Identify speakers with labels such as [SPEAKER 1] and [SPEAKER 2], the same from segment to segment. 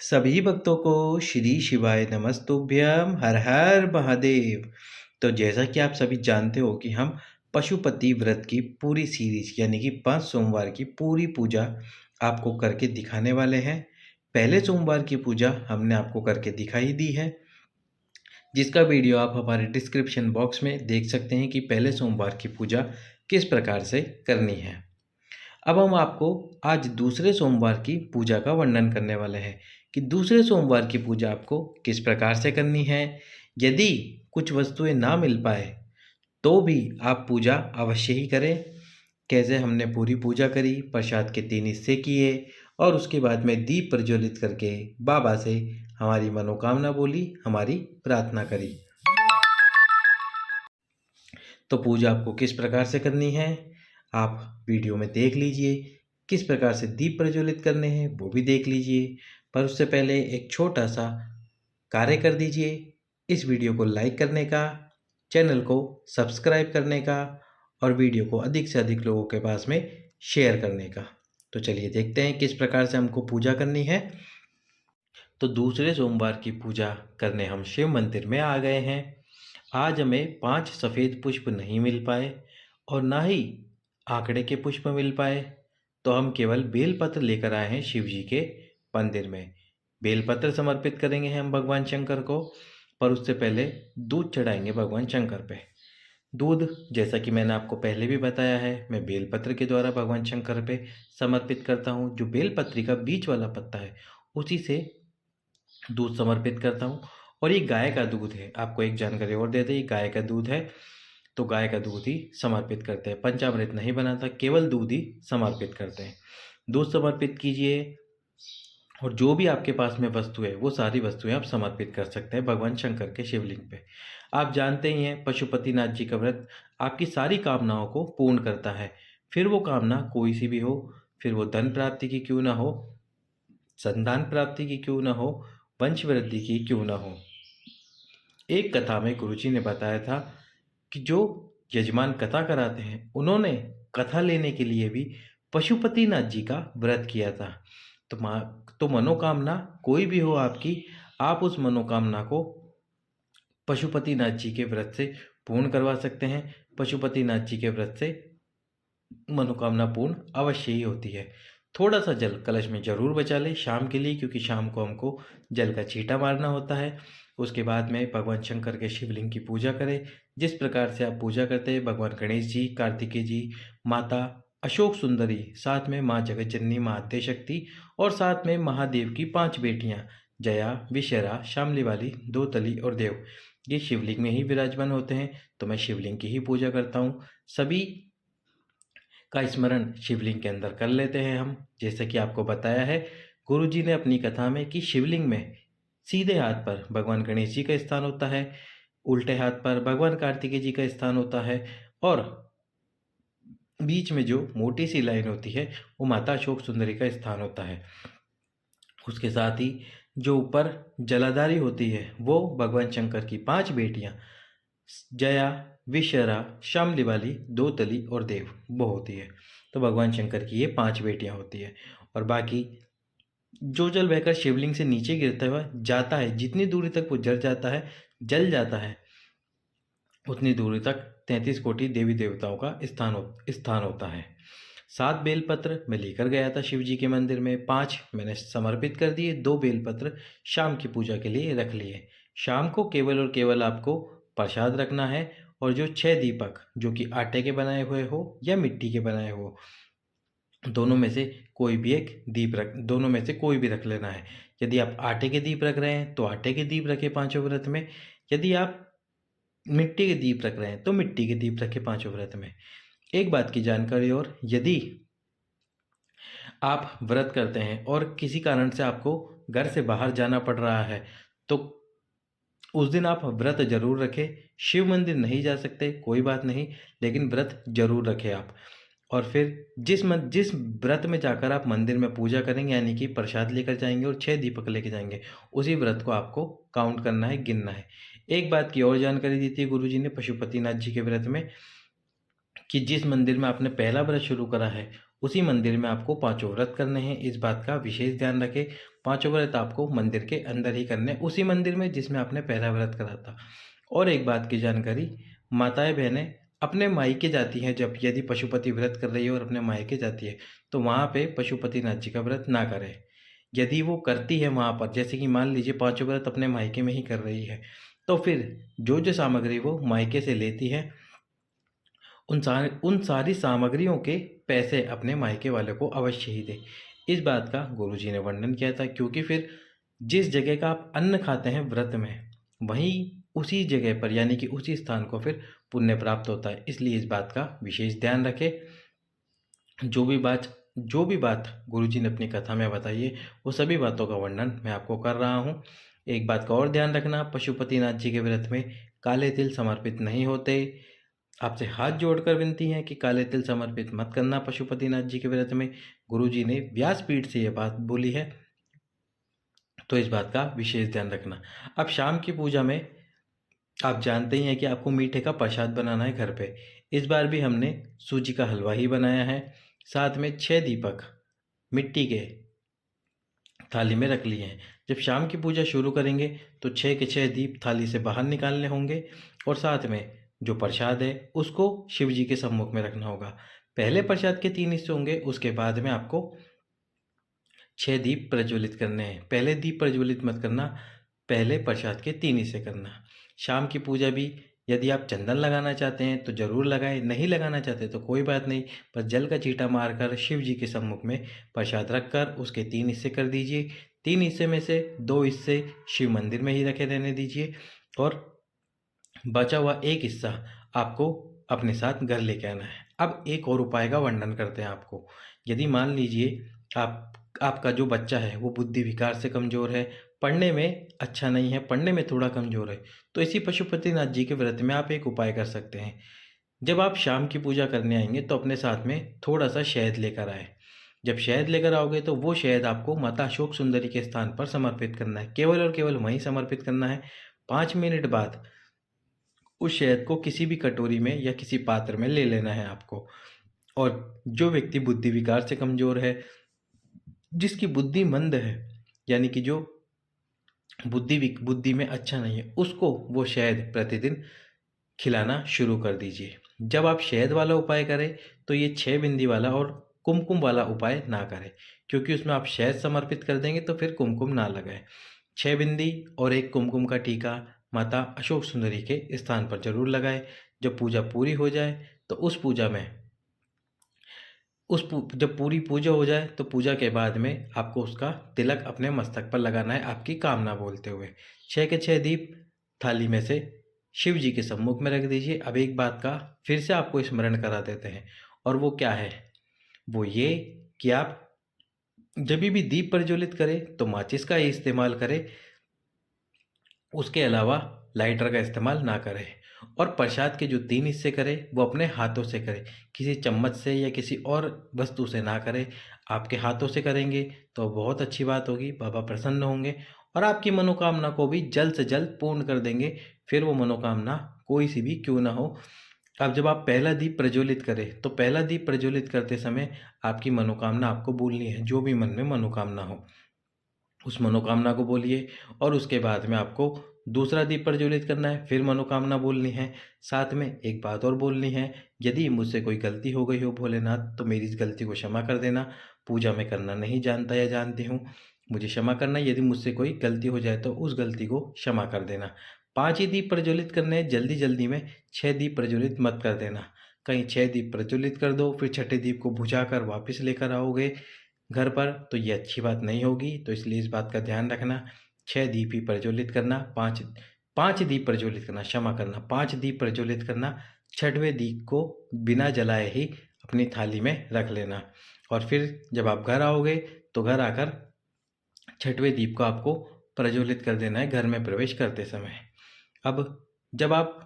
[SPEAKER 1] सभी भक्तों को श्री शिवाय नमस्तुभ्यम हर हर महादेव। तो जैसा कि आप सभी जानते हो कि हम पशुपति व्रत की पूरी सीरीज यानी कि 5 सोमवार की पूरी पूजा आपको करके दिखाने वाले हैं। पहले सोमवार की पूजा हमने आपको करके दिखाई दी है, जिसका वीडियो आप हमारे डिस्क्रिप्शन बॉक्स में देख सकते हैं कि पहले सोमवार की पूजा किस प्रकार से करनी है। अब हम आपको आज दूसरे सोमवार की पूजा का वर्णन करने वाले हैं कि दूसरे सोमवार की पूजा आपको किस प्रकार से करनी है। यदि कुछ वस्तुएं ना मिल पाए तो भी आप पूजा अवश्य ही करें। कैसे हमने पूरी पूजा करी, प्रसाद के 3 हिस्से किए और उसके बाद में दीप प्रज्वलित करके बाबा से हमारी मनोकामना बोली, हमारी प्रार्थना करी। तो पूजा आपको किस प्रकार से करनी है आप वीडियो में देख लीजिए। किस प्रकार से दीप प्रज्वलित करने हैं वो भी देख लीजिए। पर उससे पहले एक छोटा सा कार्य कर दीजिए, इस वीडियो को लाइक करने का, चैनल को सब्सक्राइब करने का और वीडियो को अधिक से अधिक लोगों के पास में शेयर करने का। तो चलिए देखते हैं किस प्रकार से हमको पूजा करनी है। तो दूसरे सोमवार की पूजा करने हम शिव मंदिर में आ गए हैं। आज हमें 5 सफ़ेद पुष्प नहीं मिल पाए और ना ही आंकड़े के पुष्प मिल पाए, तो हम केवल बेलपत्र लेकर आए हैं शिव जी के मंदिर में। बेलपत्र समर्पित करेंगे हम भगवान शंकर को, पर उससे पहले दूध चढ़ाएंगे भगवान शंकर पे। दूध, जैसा कि मैंने आपको पहले भी बताया है, मैं बेलपत्र के द्वारा भगवान शंकर पे समर्पित करता हूँ। जो बेलपत्री का बीच वाला पत्ता है उसी से दूध समर्पित करता हूँ। और ये गाय का दूध है। आपको एक जानकारी और दे दें, ये गाय का दूध है, तो गाय का दूध ही समर्पित करते हैं। पंचामृत नहीं बनाता, केवल दूध ही समर्पित करते हैं। दूध समर्पित कीजिए और जो भी आपके पास में वस्तु है वो सारी वस्तुएं आप समर्पित कर सकते हैं भगवान शंकर के शिवलिंग पे। आप जानते ही हैं पशुपतिनाथ जी का व्रत आपकी सारी कामनाओं को पूर्ण करता है। फिर वो कामना कोई सी भी हो, फिर वो धन प्राप्ति की क्यों ना हो, संतान प्राप्ति की क्यों ना हो, वंश वृद्धि की क्यों ना हो। एक कथा में गुरुजी ने बताया था कि जो यजमान कथा कराते हैं उन्होंने कथा लेने के लिए भी पशुपतिनाथ जी का व्रत किया था। तो मनोकामना कोई भी हो आपकी, आप उस मनोकामना को पशुपतिनाथ जी के व्रत से पूर्ण करवा सकते हैं। पशुपतिनाथ जी के व्रत से मनोकामना पूर्ण अवश्य ही होती है। थोड़ा सा जल कलश में ज़रूर बचा लें शाम के लिए, क्योंकि शाम को हमको जल का छींटा मारना होता है। उसके बाद में भगवान शंकर के शिवलिंग की पूजा करें। जिस प्रकार से आप पूजा करते हैं भगवान गणेश जी, कार्तिकेय जी, माता अशोक सुंदरी, साथ में माँ जगत जननी, माँ आद्य शक्ति और साथ में महादेव की 5 बेटियाँ जया, विशरा, शामली वाली, दो तली और देव, ये शिवलिंग में ही विराजमान होते हैं। तो मैं शिवलिंग की ही पूजा करता हूँ। सभी का स्मरण शिवलिंग के अंदर कर लेते हैं हम। जैसे कि आपको बताया है गुरुजी ने अपनी कथा में कि शिवलिंग में सीधे हाथ पर भगवान गणेश जी का स्थान होता है, उल्टे हाथ पर भगवान कार्तिकेय जी का स्थान होता है और बीच में जो मोटी सी लाइन होती है वो माता अशोक सुंदरी का स्थान होता है। उसके साथ ही जो ऊपर जलाधारी होती है वो भगवान शंकर की 5 बेटियां जया, विशरा, शामली वाली, दो तली और देव वो होती है। तो भगवान शंकर की ये 5 बेटियां होती है। और बाकी जो जल बहकर शिवलिंग से नीचे गिरता हुआ जाता है, जितनी दूरी तक वो जल जाता है उतनी दूरी तक 33 कोटि देवी देवताओं का स्थान होता है। 7 बेलपत्र मैं लेकर गया था शिव जी के मंदिर में, 5 मैंने समर्पित कर दिए, 2 बेलपत्र शाम की पूजा के लिए रख लिए। शाम को केवल और केवल आपको प्रसाद रखना है और जो 6 दीपक जो कि आटे के बनाए हुए हो या मिट्टी के बनाए हो, दोनों में से कोई भी रख लेना है। यदि आप आटे के दीप रख रहे हैं तो आटे के दीप रखें पांचों व्रत में। यदि आप मिट्टी के दीप रख रहे हैं तो मिट्टी के दीप रखें पांचों व्रत में। एक बात की जानकारी और, यदि आप व्रत करते हैं और किसी कारण से आपको घर से बाहर जाना पड़ रहा है तो उस दिन आप व्रत जरूर रखें। शिव मंदिर नहीं जा सकते कोई बात नहीं, लेकिन व्रत जरूर रखें आप। और फिर जिस व्रत में जाकर आप मंदिर में पूजा करेंगे यानी कि प्रसाद लेकर जाएंगे और 6 दीपक लेके जाएंगे, उसी व्रत को आपको काउंट करना है, गिनना है। एक बात की और जानकारी दी थी गुरुजी ने पशुपतिनाथ जी के व्रत में कि जिस मंदिर में आपने पहला व्रत शुरू करा है उसी मंदिर में आपको पांचों व्रत करने हैं। इस बात का विशेष ध्यान रखें। पांचों व्रत आपको मंदिर के अंदर ही करने हैं, उसी मंदिर में जिसमें आपने पहला व्रत करा था। और एक बात की जानकारी, माताएं बहनें अपने मायके जाती हैं, जब यदि पशुपति व्रत कर रही है और अपने मायके जाती है तो वहाँ पे पशुपतिनाथ जी का व्रत ना करें। यदि वो करती है वहाँ पर, जैसे कि मान लीजिए पांचों व्रत अपने मायके में ही कर रही है, तो फिर जो जो सामग्री वो मायके से लेती है उन सारी सामग्रियों के पैसे अपने मायके वाले को अवश्य ही दे। इस बात का गुरुजी ने वर्णन किया था, क्योंकि फिर जिस जगह का आप अन्न खाते हैं व्रत में, वहीं उसी जगह पर यानी कि उसी स्थान को फिर पुण्य प्राप्त होता है। इसलिए इस बात का विशेष ध्यान रखें। जो भी बात गुरुजी ने अपनी कथा में बताई है, वो सभी बातों का वर्णन मैं आपको कर रहा हूँ। एक बात का और ध्यान रखना, पशुपतिनाथ जी के व्रत में काले तिल समर्पित नहीं होते। आपसे हाथ जोड़कर विनती है कि काले तिल समर्पित मत करना पशुपतिनाथ जी के व्रत में। गुरुजी ने व्यासपीठ से यह बात बोली है, तो इस बात का विशेष ध्यान रखना। अब शाम की पूजा में आप जानते ही हैं कि आपको मीठे का प्रसाद बनाना है घर पे। इस बार भी हमने सूजी का हलवा ही बनाया है। साथ में 6 दीपक मिट्टी के थाली में रख लिए हैं। जब शाम की पूजा शुरू करेंगे तो 6 के 6 दीप थाली से बाहर निकालने होंगे, और साथ में जो प्रसाद है उसको शिव जी के सम्मुख में रखना होगा। पहले प्रसाद के 3 हिस्से होंगे, उसके बाद में आपको 6 दीप प्रज्वलित करने हैं। पहले दीप प्रज्वलित मत करना, पहले प्रसाद के 3 हिस्से करना। शाम की पूजा भी यदि आप चंदन लगाना चाहते हैं तो ज़रूर लगाएं, नहीं लगाना चाहते तो कोई बात नहीं, बस जल का छींटा मारकर शिव जी के सम्मुख में प्रसाद रखकर उसके 3 हिस्से कर दीजिए। 3 हिस्से में से 2 हिस्से शिव मंदिर में ही रखे रहने दीजिए, और बचा हुआ 1 हिस्सा आपको अपने साथ घर लेके आना है। अब एक और उपाय का वर्णन करते हैं आपको। यदि मान लीजिए आपका जो बच्चा है वो बुद्धि विकार से कमज़ोर है, पढ़ने में अच्छा नहीं है, पढ़ने में थोड़ा कमज़ोर है, तो इसी पशुपतिनाथ जी के व्रत में आप एक उपाय कर सकते हैं। जब आप शाम की पूजा करने आएंगे तो अपने साथ में थोड़ा सा शहद लेकर आए। जब शहद लेकर आओगे तो वो शहद आपको माता अशोक सुंदरी के स्थान पर समर्पित करना है, केवल और केवल वहीं समर्पित करना है। 5 मिनट बाद उस शहद को किसी भी कटोरी में या किसी पात्र में ले लेना है आपको। और जो व्यक्ति बुद्धि विकार से कमज़ोर है, जिसकी बुद्धि मंद है, यानी कि जो बुद्धि में अच्छा नहीं है, उसको वो शहद प्रतिदिन खिलाना शुरू कर दीजिए। जब आप शहद वाला उपाय करें तो ये 6 बिंदी वाला और कुमकुम वाला उपाय ना करें, क्योंकि उसमें आप शहद समर्पित कर देंगे तो फिर कुमकुम ना लगाएं। 6 बिंदी और 1 कुमकुम का टीका माता अशोक सुंदरी के स्थान पर जरूर लगाएं। जब पूजा पूरी हो जाए तो जब पूरी पूजा हो जाए तो पूजा के बाद में आपको उसका तिलक अपने मस्तक पर लगाना है, आपकी कामना बोलते हुए। 6 के 6 दीप थाली में से शिव जी के सम्मुख में रख दीजिए। अब एक बात का फिर से आपको स्मरण करा देते हैं, और वो क्या है, वो ये कि आप जब भी दीप प्रज्वलित करें तो माचिस का ही इस्तेमाल करें, उसके अलावा लाइटर का इस्तेमाल ना करें। और प्रसाद के जो 3 हिस्से करें वो अपने हाथों से करें, किसी चम्मच से या किसी और वस्तु से ना करें। आपके हाथों से करेंगे तो बहुत अच्छी बात होगी, बाबा प्रसन्न होंगे और आपकी मनोकामना को भी जल्द से जल्द पूर्ण कर देंगे, फिर वो मनोकामना कोई सी भी क्यों ना हो। अब जब आप पहला दीप प्रज्वलित करें तो पहला दीप प्रज्वलित करते समय आपकी मनोकामना आपको बोलनी है, जो भी मन में मनोकामना हो उस मनोकामना को बोलिए। और उसके बाद में आपको दूसरा दीप प्रज्वलित करना है, फिर मनोकामना बोलनी है। साथ में एक बात और बोलनी है, यदि मुझसे कोई गलती हो गई हो भोलेनाथ तो मेरी इस गलती को क्षमा कर देना। पूजा में करना नहीं जानता या जानती हूँ, मुझे क्षमा करना। यदि मुझसे कोई गलती हो जाए तो उस गलती को क्षमा कर देना। 5 ही दीप प्रज्वलित करने हैं, जल्दी जल्दी में 6 दीप प्रज्वलित मत कर देना। कहीं 6 दीप प्रज्वलित कर दो फिर छठे दीप को बुझाकर वापस लेकर आओगे घर पर, तो ये अच्छी बात नहीं होगी। तो इसलिए इस बात का ध्यान रखना, 6 दीप ही प्रज्वलित करना, पाँच दीप प्रज्वलित करना, क्षमा करना, 5 दीप प्रज्वलित करना। छठवें दीप को बिना जलाए ही अपनी थाली में रख लेना। और फिर जब आप घर आओगे तो घर आकर छठवें दीप को आपको प्रज्वलित कर देना है घर में प्रवेश करते समय। अब जब आप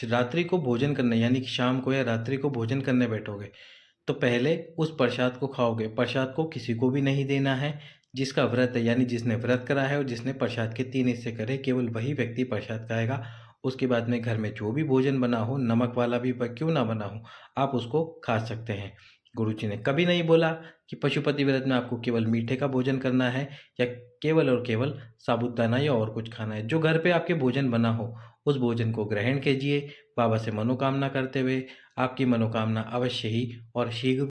[SPEAKER 1] रात्रि को भोजन करने यानी कि शाम को या रात्रि को भोजन करने बैठोगे तो पहले उस प्रसाद को खाओगे। प्रसाद को किसी को भी नहीं देना है, जिसका व्रत है यानी जिसने व्रत करा है और जिसने प्रसाद के 3 हिस्से करे केवल वही व्यक्ति प्रसाद खाएगा। उसके बाद में घर में जो भी भोजन बना हो, नमक वाला भी क्यों ना बना हो, आप उसको खा सकते हैं। गुरुजी ने कभी नहीं बोला कि पशुपति व्रत में आपको केवल मीठे का भोजन करना है या केवल और केवल साबूदाना या और कुछ खाना है। जो घर पे आपके भोजन बना हो, उस भोजन को ग्रहण कीजिए, बाबा से मनोकामना करते हुए। आपकी मनोकामना अवश्य ही और शीघ्र